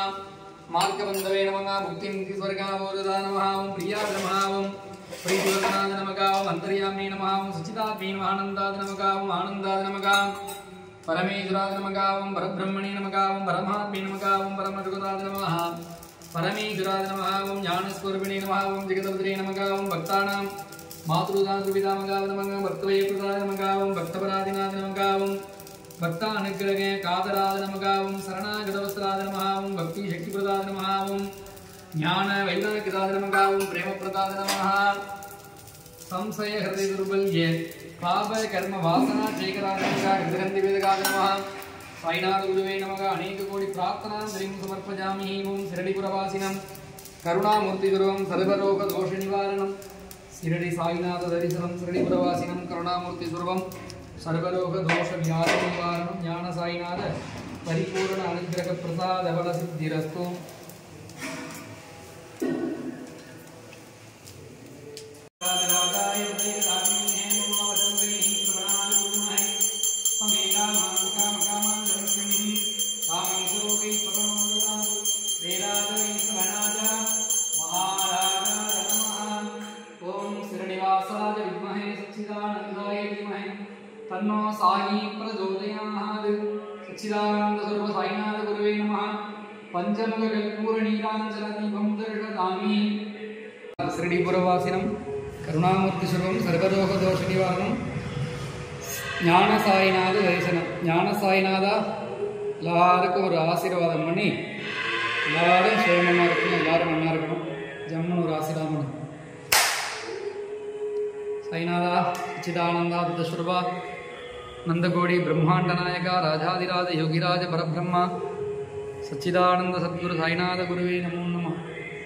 [SPEAKER 2] मार्गबन्धवे नमः मुक्तिमुक्तिस्वर्गावोदाय नमः प्रियाय नमः प्रीतिवर्धनाय नमः अन्तर्यामिने नमः सुचितात्मे नमः आनन्दाय नमः आनन्दाय नमः परमेश्वराय नमः परब्रह्मणे नमः परमात्मे नमः परमजगदाय नमः परमेश्वराय नमः ज्ञानस्वरूपिणे नमः जगदवतरे नमः भक्तानां मातृदातृपितामगाव नमः भक्तवये प्रदाय नमः भक्तपराधिनाथ नमः பக்தா அனுக்கிரகே காதராத நமகாவும் சரணாகதவஸ்திராத நமகாவும் பக்தி சக்தி பிரதாத நமகாவும் ஞான வைராகியதாத நமகாவும் பிரேம பிரதாத நமகா संशय हृदय दुर्बल्ये पाप कर्म वासना शेखरात्मका हृदयंति वेदगाद नमः साईनाथ गुरुवे नमः अनेक कोटि प्रार्थना द्रिं समर्पयामि ओम शिरडीपुरवासिनं करुणामूर्ति गुरुवं सर्वरोग दोष निवारणं शिरडी साईनाथ दर्शनं शिरडीपुरवासिनं करुणामूर्ति गुरुवं सर्वरोग दोष निवारणं ज्ञान साईनाथ परिपूर्ण अनुग्रह प्रसाद बल सिद्धिरस्तु तन्नो साई प्रचोदयात् सच्चिदानंद सर्व साईनाथ गुरुवे नमः पंचमुख कर्पूर नीलांजन दीपं दर्शयामि शिरडीपुरवासिनं करुणामूर्ति सर्वं सर्वरोग दोष निवारणं ஞான சாய்நாத தரிசனம் ஞான சாய்நாத எல்லாருக்கும் ஒரு ஆசீர்வாதம் பண்ணி எல்லாரும் சேமமாக இருக்கணும் எல்லாரும் நல்லா இருக்கணும் ஜம்முன்னு ஒரு ஆசீர்வாதம் साईनाथा सच्चिदानंदा बुद्धस्वरूपा नंदगोड़ी ब्रह्मांड नायक राजाधिराज योगिराज परब्रह्म सच्चिदानंद सद्गुरु साईनाथ गुरुवे नमो नमः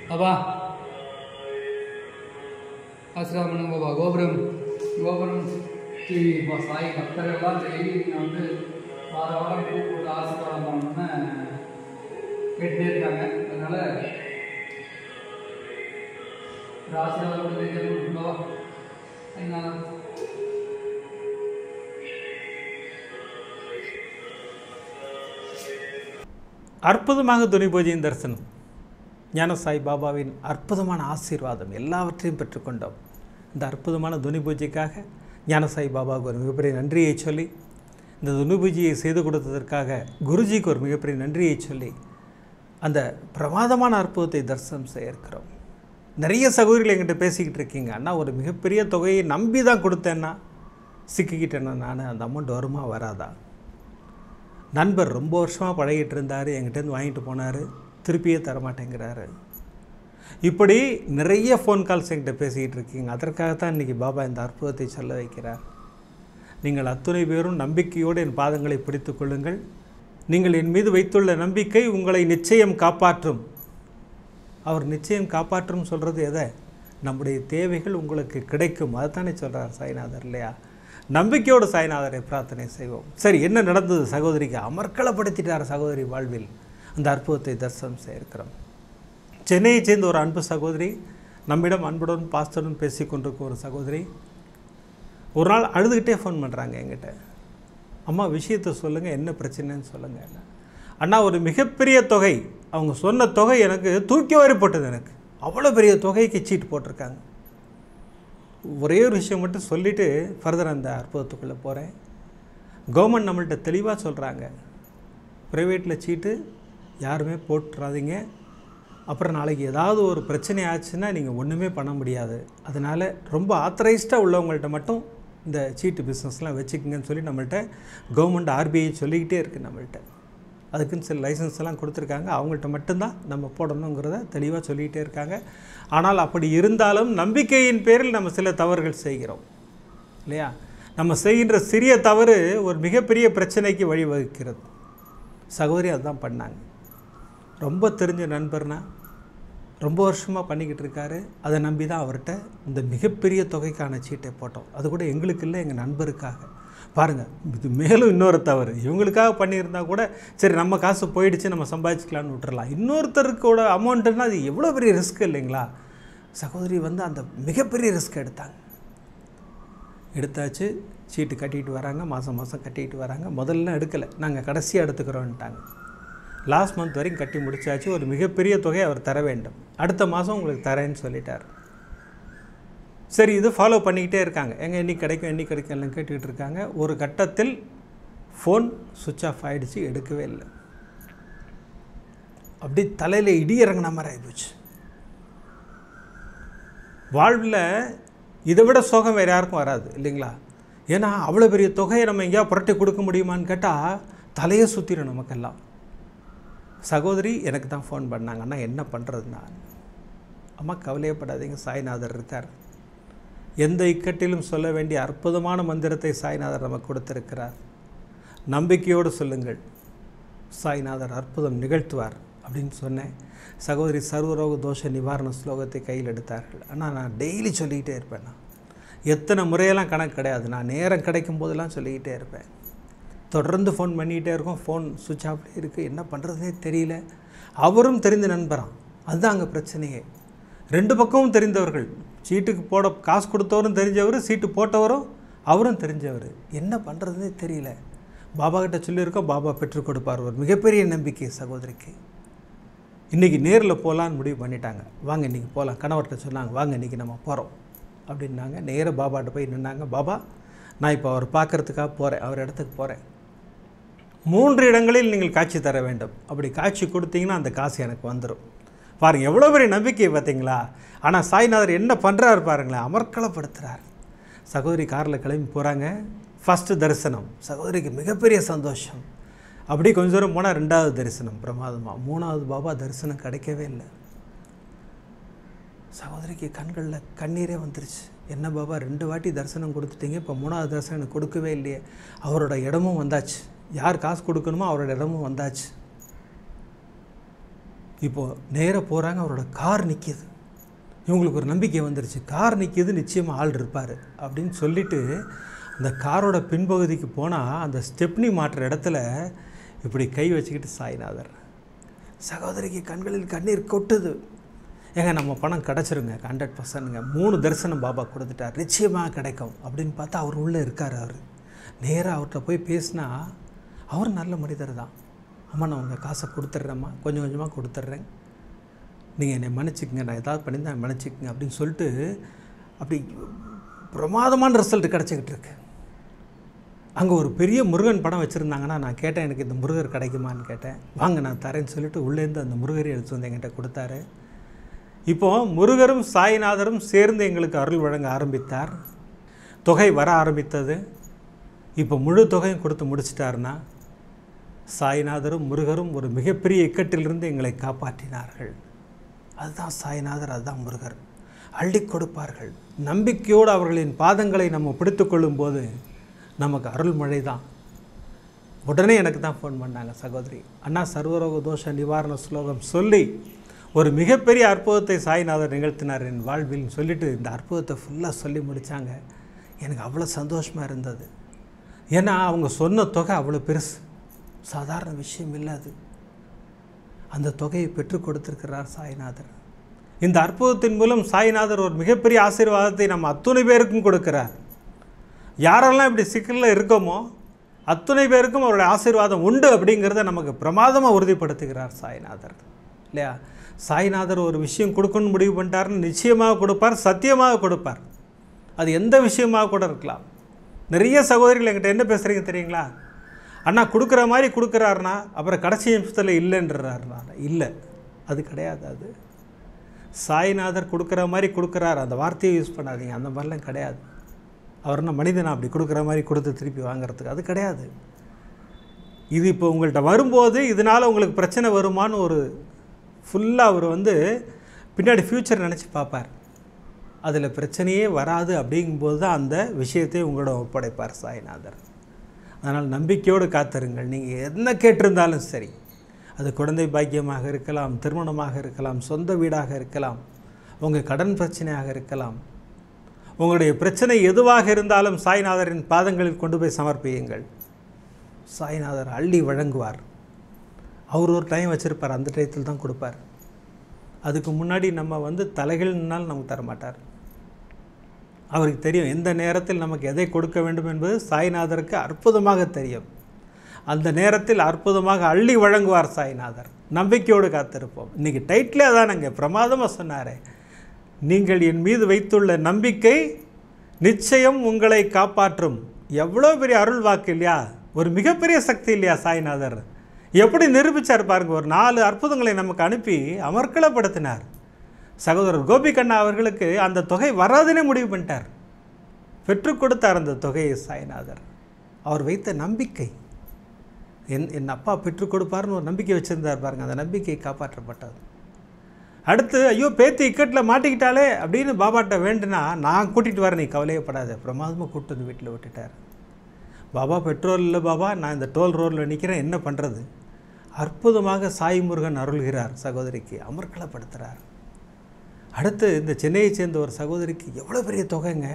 [SPEAKER 2] बाबा आश्रमण बाबा गोपुरम गोपुरम की साई भक्तர்கள்லாம் டெய்லி வந்து வார வாரம் கூப்பிட்டு ஆசீர்வாதம் பண்ணணும்னு கேட்டுட்டே இருக்காங்க அதனால ஆசீர்வாதம் கொடுத்து பாபா
[SPEAKER 1] அற்புதமாக துணி பூஜையின் தரிசனம் ஞான சாய் பாபாவின் அற்புதமான ஆசீர்வாதம் எல்லாவற்றையும் பெற்றுக்கொண்டோம். இந்த அற்புதமான துணி பூஜைக்காக ஞான சாய் பாபாவுக்கு ஒரு மிகப்பெரிய நன்றியை சொல்லி இந்த துணி பூஜையை செய்து கொடுத்ததற்காக குருஜிக்கு ஒரு மிகப்பெரிய நன்றியை சொல்லி அந்த பிரமாதமான அற்புதத்தை தரிசனம் செய்ய இருக்கிறோம். நிறைய சகோதரிகள் என்கிட்ட பேசிக்கிட்டு இருக்கீங்க, அண்ணா ஒரு மிகப்பெரிய தொகையை நம்பி தான் கொடுத்தேன்னா சிக்கிக்கிட்டேன்னா நான் அந்த அமௌண்ட் வருமா வராதா? நண்பர் ரொம்ப வருஷமாக பழகிட்டு இருந்தார், என்கிட்டேருந்து வாங்கிட்டு போனார், திருப்பியே தரமாட்டேங்கிறாரு. இப்படி நிறைய ஃபோன் கால்ஸ் என்கிட்ட பேசிக்கிட்டு இருக்கீங்க. அதற்காகத்தான் இன்றைக்கி பாபா இந்த அற்புதத்தை சொல்ல வைக்கிறார். நீங்கள் அத்துணை பேரும் நம்பிக்கையோடு என் பாதங்களை பிடித்து கொள்ளுங்கள். நீங்கள் என் மீது வைத்துள்ள நம்பிக்கை உங்களை நிச்சயம் காப்பாற்றும். அவர் நிச்சயம் காப்பாற்றும் சொல்கிறது எதை? நம்முடைய தேவைகள் உங்களுக்கு கிடைக்கும். அதுதானே சொல்கிறார் சாய்நாதர் இல்லையா? நம்பிக்கையோடு சாய்நாதரை பிரார்த்தனை செய்வோம். சரி, என்ன நடந்தது? சகோதரிக்கு அமர்க்களப்படுத்திட்டார் சகோதரி வாழ்வில். அந்த அற்புதத்தை தரிசனம் செய்ய இருக்கிறோம். சென்னையை சேர்ந்த ஒரு அன்பு சகோதரி, நம்மிடம் அன்புடன் பாஸ்டருடன் பேசி கொண்டிருக்கும் ஒரு சகோதரி ஒரு நாள் அழுதுகிட்டே ஃபோன் பண்ணுறாங்க என்கிட்ட. அம்மா விஷயத்தை சொல்லுங்கள், என்ன பிரச்சனைன்னு சொல்லுங்கள். அண்ணா ஒரு மிகப்பெரிய தொகை, அவங்க சொன்ன தொகை எனக்கு தூக்கி வாரி போட்டது. எனக்கு அவ்வளோ பெரிய தொகைக்கு சீட்டு போட்டிருக்காங்க. ஒரே ஒரு விஷயம் மட்டும் சொல்லிவிட்டு ஃபர்தர் அந்த அற்புதத்துக்குள்ளே போகிறேன். கவர்மெண்ட் நம்மள்கிட்ட தெளிவாக சொல்கிறாங்க, ப்ரைவேட்டில் சீட்டு யாருமே போட்டுறாதீங்க, அப்புறம் நாளைக்கு ஏதாவது ஒரு பிரச்சனை ஆச்சுன்னா நீங்கள் ஒன்றுமே பண்ண முடியாது. அதனால் ரொம்ப ஆத்தரைஸ்டாக உள்ளவங்கள்ட்ட மட்டும் இந்த சீட்டு பிஸ்னஸ்லாம் வச்சுக்கோங்கன்னு சொல்லி நம்மள்கிட்ட கவர்மெண்ட் ஆர்பிஐ சொல்லிக்கிட்டே இருக்குது. நம்மள்கிட்ட அதுக்குன்னு சில லைசன்ஸ் எல்லாம் கொடுத்துருக்காங்க. அவங்கள்ட்ட மட்டும்தான் நம்ம போடணுங்கிறத தெளிவாக சொல்லிக்கிட்டே இருக்காங்க. ஆனால் அப்படி இருந்தாலும் நம்பிக்கையின் பேரில் நம்ம சில தவறுகள் செய்கிறோம் இல்லையா? நம்ம செய்கின்ற சிறிய தவறு ஒரு மிகப்பெரிய பிரச்சனைக்கு வழிவகுக்கிறது. சகோதரி அதுதான் பண்ணாங்க. ரொம்ப தெரிஞ்ச நண்பர்னா ரொம்ப வருஷமாக பண்ணிக்கிட்டு இருக்காரு. அதை நம்பி தான் அவர்கிட்ட இந்த மிகப்பெரிய தொகைக்கான சீட்டை போட்டோம். அது கூட எங்களுக்கு இல்லை, எங்கள் நண்பருக்காக. பாருங்கள், இது மேலும் இன்னொரு தவறு. இவங்களுக்காக பண்ணியிருந்தால் கூட சரி நம்ம காசு போயிடுச்சு நம்ம சம்பாதிச்சிக்கலான்னு விட்டுறலாம். இன்னொருத்தருக்கோட அமௌண்ட்டுன்னா அது எவ்வளோ பெரிய ரிஸ்க் இல்லைங்களா? சகோதரி வந்து அந்த மிகப்பெரிய ரிஸ்க் எடுத்தாச்சு. சீட்டு கட்டிட்டு வராங்க, மாதம் மாதம் கட்டிட்டு வராங்க. முதல்ல எடுக்கலை, நாங்கள் கடைசியாக எடுத்துக்கிறோன்ட்டாங்க. லாஸ்ட் மந்த் வரைக்கும் கட்டி முடிச்சாச்சு. ஒரு மிகப்பெரிய தொகை அவர் தர வேண்டும், அடுத்த மாதம் உங்களுக்கு தரேன்னு சொல்லிட்டார். சரி, இது ஃபாலோ பண்ணிக்கிட்டே இருக்காங்க. எங்கே என்னைக்கு கிடைக்கும் எல்லாம் கேட்டுக்கிட்டு இருக்காங்க. ஒரு கட்டத்தில் ஃபோன் சுவிட்ச் ஆஃப் ஆகிடுச்சு, எடுக்கவே இல்லை. அப்படி தலையில் இடி இறங்கின மாதிரி ஆகிப்போச்சு. வாழ்வில் இதை விட சோகம் வேறு யாருக்கும் வராது இல்லைங்களா? ஏன்னா அவ்வளோ பெரிய தொகையை நம்ம எங்கேயா புரட்டி கொடுக்க முடியுமான்னு கேட்டால் தலையை சுற்றிடும் நமக்கெல்லாம். சகோதரி எனக்கு தான் ஃபோன் பண்ணாங்க, அண்ணா என்ன பண்ணுறதுன்னா, அம்மா கவலையப்படாதீங்க, சாய்நாதர் இருக்கார். எந்த இக்கட்டிலும் சொல்ல வேண்டிய அற்புதமான மந்திரத்தை சாய்நாதர் நமக்கு கொடுத்திருக்கிறார். நம்பிக்கையோடு சொல்லுங்கள், சாய்நாதர் அற்புதம் நிகழ்த்துவார் அப்படின்னு சொன்னேன். சகோதரி சர்வரோக தோஷ நிவாரண ஸ்லோகத்தை கையில் எடுத்தார்கள். ஆனால் நான் டெய்லி சொல்லிக்கிட்டே இருப்பேன். நான் எத்தனை முறையெல்லாம் கணக்கு கிடையாது, நான் நேரம் கிடைக்கும் போதெல்லாம் சொல்லிக்கிட்டே இருப்பேன். தொடர்ந்து ஃபோன் பண்ணிக்கிட்டே இருக்கோம், ஃபோன் சுவிட்ச் ஆஃப் இருக்குது, என்ன பண்ணுறதுனே தெரியல. அவரும் தெரிந்த நண்பரான், அதுதான் அங்கே பிரச்சனையே. 2 பக்கமும் தெரிந்தவர்கள், சீட்டுக்கு போட காசு கொடுத்தவரும் தெரிஞ்சவர், சீட்டு போட்டவரும் அவரும் தெரிஞ்சவர். என்ன பண்ணுறதுனே தெரியல. பாபா கிட்ட சொல்லியிருக்கோம், பாபா பெற்றுக் கொடுப்பார். ஒரு மிகப்பெரிய நம்பிக்கை சகோதரிக்கு. இன்றைக்கி நேரில் போகலான்னு முடிவு பண்ணிட்டாங்க. வாங்க இன்றைக்கி போகலாம். கணவர்கிட்ட சொன்னாங்க, வாங்க இன்றைக்கி நம்ம போகிறோம் அப்படின்னாங்க. நேராக பாபாட்ட போய் நின்னாங்க. பாபா, நான் இப்போ அவர் பார்க்குறதுக்காக போகிறேன், அவர் இடத்துக்கு போகிறேன். 3 இடங்களில் நீங்கள் காட்சி தர வேண்டும். அப்படி காட்சி கொடுத்தீங்கன்னா அந்த காசு எனக்கு வந்துடும். பாருங்கள் எவ்வளோ பெரிய நம்பிக்கை பார்த்தீங்களா. ஆனால் சாய்நாதர் என்ன பண்ணுறாரு பாருங்களேன், அமர்க்களப்படுத்துகிறார். சகோதரி காரில் கிளம்பி போகிறாங்க. ஃபஸ்ட்டு தரிசனம், சகோதரிக்கு மிகப்பெரிய சந்தோஷம். அப்படி கொஞ்சம் தூரம் போனால் 2வது தரிசனம் பிரமாதமாக. 3வது பாபா தரிசனம் கிடைக்கவே இல்லை. சகோதரிக்கு கண்களில் கண்ணீரே வந்துருச்சு. என்ன பாபா 2 வாட்டி தரிசனம் கொடுத்துட்டீங்க, இப்போ 3வது தரிசனம் எனக்கு கொடுக்கவே இல்லையே. அவரோட இடமும் வந்தாச்சு, யார் காசு கொடுக்கணுமோ அவரோட இடமும் வந்தாச்சு. இப்போது நேராக போகிறாங்க, அவரோட கார் நிற்கிது. இவங்களுக்கு ஒரு நம்பிக்கை வந்துருச்சு, கார் நிற்கிது, நிச்சயமாக ஆள் இருப்பார் அப்படின்னு சொல்லிவிட்டு அந்த காரோட பின்பகுதிக்கு போனால் அந்த ஸ்டெப்னி மாட்டுற இடத்துல இப்படி கை வச்சுக்கிட்டு சாய்நாதர். சகோதரிக்கு கண்களில் கண்ணீர் கொட்டுது. ஏங்க நம்ம பணம் கிடச்சிருங்க 100%ங்க, 3 தரிசனம் பாபா கொடுத்துட்டார், நிச்சயமாக கிடைக்கும் அப்படின்னு பார்த்தா அவர் உள்ளே இருக்கார். அவர் நேராக அவர்கிட்ட போய் பேசினா, அவர் நல்ல மனிதர் தான். அம்மா நான் உங்கள் காசை கொடுத்துட்றேம்மா, கொஞ்சம் கொஞ்சமாக கொடுத்துட்றேன், நீங்கள் என்னை மன்னிச்சிக்கங்க, நான் ஏதாவது பண்ணியிருந்தேன் மன்னிச்சிக்கங்க அப்படின்னு சொல்லிட்டு அப்படி பிரமாதமான ரிசல்ட் கிடச்சிக்கிட்டு இருக்கு. அங்கே ஒரு பெரிய முருகன் படம் வச்சுருந்தாங்கன்னா நான் கேட்டேன், எனக்கு இந்த முருகர் கிடைக்குமான்னு கேட்டேன். வாங்க நான் தரேன்னு சொல்லிட்டு உள்ளேருந்து அந்த முருகரை எடுத்து வந்து என்கிட்ட கொடுத்தாரு. இப்போது முருகரும் சாய்நாதரும் சேர்ந்து எங்களுக்கு அருள் வழங்க ஆரம்பித்தார். தொகை வர ஆரம்பித்தது. இப்போ முழு தொகையும் கொடுத்து முடிச்சிட்டாருன்னா சாய்நாதரும் முருகரும் ஒரு மிகப்பெரிய இக்கட்டிலிருந்து எங்களை காப்பாற்றினார்கள். அதுதான் சாய்நாதர், அதுதான் முருகர். அள்ளி கொடுப்பார்கள். நம்பிக்கையோடு அவர்களின் பாதங்களை நம்ம பிடித்து கொள்ளும்போது நமக்கு அருள்மழை தான். உடனே எனக்கு தான் ஃபோன் பண்ணாங்க சகோதரி, அண்ணா சர்வரோக தோஷ நிவாரண ஸ்லோகம் சொல்லி ஒரு மிகப்பெரிய அற்புதத்தை சாய்நாதர் நிகழ்த்தினார் என் வாழ்வில் சொல்லிவிட்டு இந்த அற்புதத்தை ஃபுல்லாக சொல்லி முடித்தாங்க. எனக்கு அவ்வளோ சந்தோஷமாக இருந்தது. ஏன்னா அவங்க சொன்ன தொகை அவ்வளோ பெருசு, சாதாரண விஷயம் இல்லை அது. அந்த தொகையை பெற்றுக் கொடுத்திருக்கிறார் சாய்நாதர். இந்த அற்புதத்தின் மூலம் சாய்நாதர் ஒரு மிகப்பெரிய ஆசீர்வாதத்தை நம்ம அத்துணை பேருக்கும் கொடுக்கிறார். யாரெல்லாம் இப்படி சிக்கலில் இருக்கோமோ அத்துணை பேருக்கும் அவருடைய ஆசீர்வாதம் உண்டு அப்படிங்கிறத நமக்கு பிரமாதமாக உறுதிப்படுத்துகிறார் சாய்நாதர் இல்லையா. சாய்நாதர் ஒரு விஷயம் கொடுக்கணும்னு முடிவு பண்ணிட்டாருன்னு நிச்சயமாக கொடுப்பார், சத்தியமாக கொடுப்பார். அது எந்த விஷயமாக கூட இருக்கலாம். நிறைய சகோதரிகள் என்கிட்ட என்ன பேசுகிறீங்க தெரியுங்களா, அண்ணா கொடுக்குற மாதிரி கொடுக்குறாருனா அப்புறம் கடைசி நிமிஷத்தில் இல்லைன்றாருனா, இல்லை அது கிடையாது. அது சாய்நாதர் கொடுக்குற மாதிரி கொடுக்குறாரு, அந்த வார்த்தையை யூஸ் பண்ணாதீங்க, அந்த மாதிரிலாம் கிடையாது. அவர் என்ன மனிதனா அப்படி கொடுக்குற மாதிரி கொடுத்து திருப்பி வாங்கிறதுக்கு? அது கிடையாது. இது இப்போ உங்கள்கிட்ட வரும்போது இதனால் உங்களுக்கு பிரச்சனை வருமானு ஒரு ஃபுல்லாக அவர் பின்னாடி ஃப்யூச்சர் நினச்சி பார்ப்பார். அதில் பிரச்சனையே வராது அப்படிங்கும்போது தான் அந்த விஷயத்தை உங்களோட ஒப்படைப்பார் சாய்நாதர். அதனால் நம்பிக்கையோடு காத்திருங்கள். நீங்கள் என்ன கேட்டிருந்தாலும் சரி, அது குழந்தை பாக்கியமாக இருக்கலாம், திருமணமாக இருக்கலாம், சொந்த வீடாக இருக்கலாம், உங்கள் கடன் பிரச்சனையாக இருக்கலாம், உங்களுடைய பிரச்சனை எதுவாக இருந்தாலும் சாய்நாதரின் பாதங்களில் கொண்டு போய் சமர்ப்பியுங்கள். சாய்நாதர் அள்ளி வழங்குவார். அவர் ஒரு டைம் வச்சுருப்பார், அந்த டயத்தில் தான் கொடுப்பார். அதுக்கு முன்னாடி நம்ம தலைகள்னாலும் நமக்கு தரமாட்டார். அவருக்கு தெரியும் எந்த நேரத்தில் நமக்கு எதை கொடுக்க வேண்டும் என்பது சாய்நாதருக்கு அற்புதமாக தெரியும். அந்த நேரத்தில் அற்புதமாக அள்ளி வழங்குவார் சாய்நாதர். நம்பிக்கையோடு காத்திருப்போம். இன்றைக்கி டைட்டிலே அதான் நாங்கள் பிரமாதமாக சொன்னார், நீங்கள் என் மீது வைத்துள்ள நம்பிக்கை நிச்சயம் உங்களை காப்பாற்றும். எவ்வளோ பெரிய அருள் வாக்கு இல்லையா, ஒரு மிகப்பெரிய சக்தி இல்லையா சாய்நாதர். எப்படி நிரூபித்தார் பாருங்க. ஒரு 4 அற்புதங்களை நமக்கு அனுப்பி அமர்க்களப்படுத்தினார். சகோதரர் கோபிகண்ணா அவர்களுக்கு அந்த தொகை வராதுன்னே முடிவு பண்ணிட்டார். பெற்றுக் கொடுத்தார் அந்த தொகையை சாய்நாதர். அவர் வைத்த நம்பிக்கை, என் அப்பா பெற்றுக் கொடுப்பார்னு ஒரு நம்பிக்கை வச்சுருந்தார் பாருங்கள், அந்த நம்பிக்கை காப்பாற்றப்பட்டது. அடுத்து ஐயோ பேத்தி இக்கட்டில் மாட்டிக்கிட்டாலே அப்படின்னு பாபாட்ட வேண்டுனா, நான் கூட்டிகிட்டு வரேன், நீ கவலையப்படாத, பிரமாதமாக கூப்பிட்டு வந்து வீட்டில் விட்டுட்டார். பாபா பெட்ரோல் இல்லை பாபா, நான் இந்த டோல் ரோடில் நிற்கிறேன், என்ன பண்ணுறது? அற்புதமாக சாய் முருகன் அருள்கிறார், சகோதரிக்கு அமர்க்களப்படுத்துகிறார். அடுத்து இந்த சென்னையை சேர்ந்த ஒரு சகோதரிக்கு எவ்வளோ பெரிய தொகைங்க,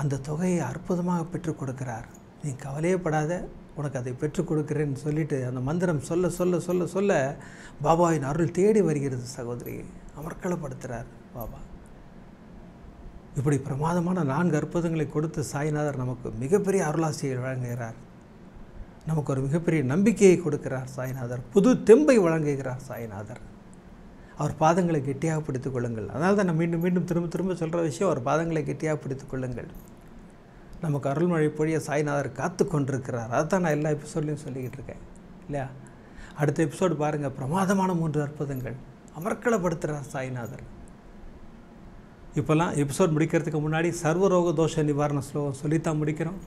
[SPEAKER 1] அந்த தொகையை அற்புதமாக பெற்றுக் கொடுக்கிறார். நீ கவலையப்படாத, உனக்கு அதை பெற்றுக் கொடுக்குறேன்னு சொல்லிட்டு அந்த மந்திரம் சொல்ல சொல்ல சொல்ல சொல்ல பாபாவின் அருள் தேடி வருகிறது. சகோதரியை அமர்க்களப்படுத்துகிறார் பாபா. இப்படி பிரமாதமான 4 அற்புதங்களை கொடுத்து சாய்நாதர் நமக்கு மிகப்பெரிய அருளாசியை வழங்குகிறார். நமக்கு ஒரு மிகப்பெரிய நம்பிக்கையை கொடுக்கிறார் சாய்நாதர். புது தெம்பை வழங்குகிறார் சாய்நாதர். அவர் பாதங்களை கெட்டியாக பிடித்துக் கொள்ளுங்கள். அதனால தான் நான் மீண்டும் மீண்டும் திரும்ப திரும்ப சொல்கிற விஷயம், அவர் பாதங்களை கெட்டியாக பிடித்துக் கொள்ளுங்கள். நமக்கு அருள்மழை பொழிய சாய்நாதர் காத்து கொண்டிருக்கிறார். அதுதான் நான் எல்லா எபிசோட்லையும் சொல்லிக்கிட்டு இருக்கேன் இல்லையா? அடுத்த எபிசோடு பாருங்கள், பிரமாதமான 3 அற்புதங்கள் அமர்க்களப்படுத்துகிறார் சாய்நாதர். இப்போல்லாம் எபிசோட் முடிக்கிறதுக்கு முன்னாடி சர்வரோக தோஷ நிவாரண ஸ்லோகம் சொல்லித்தான் முடிக்கிறோம்.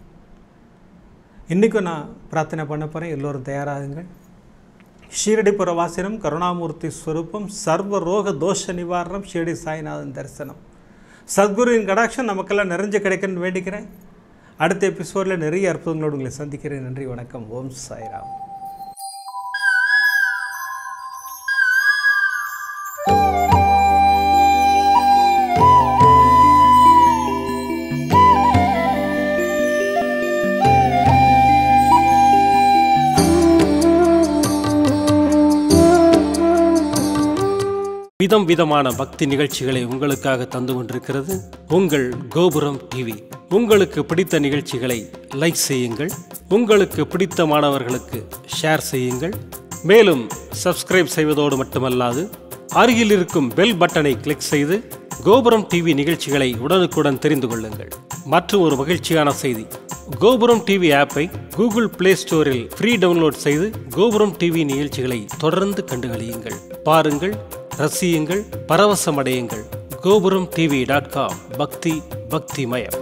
[SPEAKER 1] இன்றைக்கும் நான் பிரார்த்தனை பண்ண போகிறேன், எல்லோரும் தயாராகுங்கள். ஷீரடிபுர வாசனம் கருணாமூர்த்தி ஸ்வரூபம், சர்வரோக தோஷ நிவாரணம், ஷீரடி சாய்நாதன் தரிசனம். சத்குருவின் கடாட்சம் நமக்கெல்லாம் நிறைஞ்சு கிடைக்கணும்னு வேண்டிக்கிறேன். அடுத்த எபிசோடில் நிறைய அற்புதங்களோடு உங்களை சந்திக்கிறேன். நன்றி, வணக்கம். ஓம் சாய்ராம்.
[SPEAKER 3] விதம் விதமான பக்தி நிகழ்ச்சிகளை உங்களுக்காக தந்து கொண்டிருக்கிறது உங்கள் கோபுரம் டிவி. உங்களுக்கு பிடித்த நிகழ்ச்சிகளை லைக் செய்யுங்கள், உங்களுக்கு பிடித்த மாணவர்களுக்கு ஷேர் செய்யுங்கள். மேலும் சப்ஸ்கிரைப் செய்வதோடு மட்டுமல்லாது அருகில் இருக்கும் பெல் பட்டனை கிளிக் செய்து கோபுரம் டிவி நிகழ்ச்சிகளை உடனுக்குடன் தெரிந்து கொள்ளுங்கள். மற்றும் ஒரு மகிழ்ச்சியான செய்தி, கோபுரம் டிவி ஆப்பை கூகுள் பிளே ஸ்டோரில் ஃப்ரீ டவுன்லோட் செய்து கோபுரம் டிவி நிகழ்ச்சிகளை தொடர்ந்து கண்டுகளியுங்கள். பாருங்கள், ரசியுங்கள், பரவசமடையுங்கள். gopuramtv.com. பக்தி பக்திமயம்.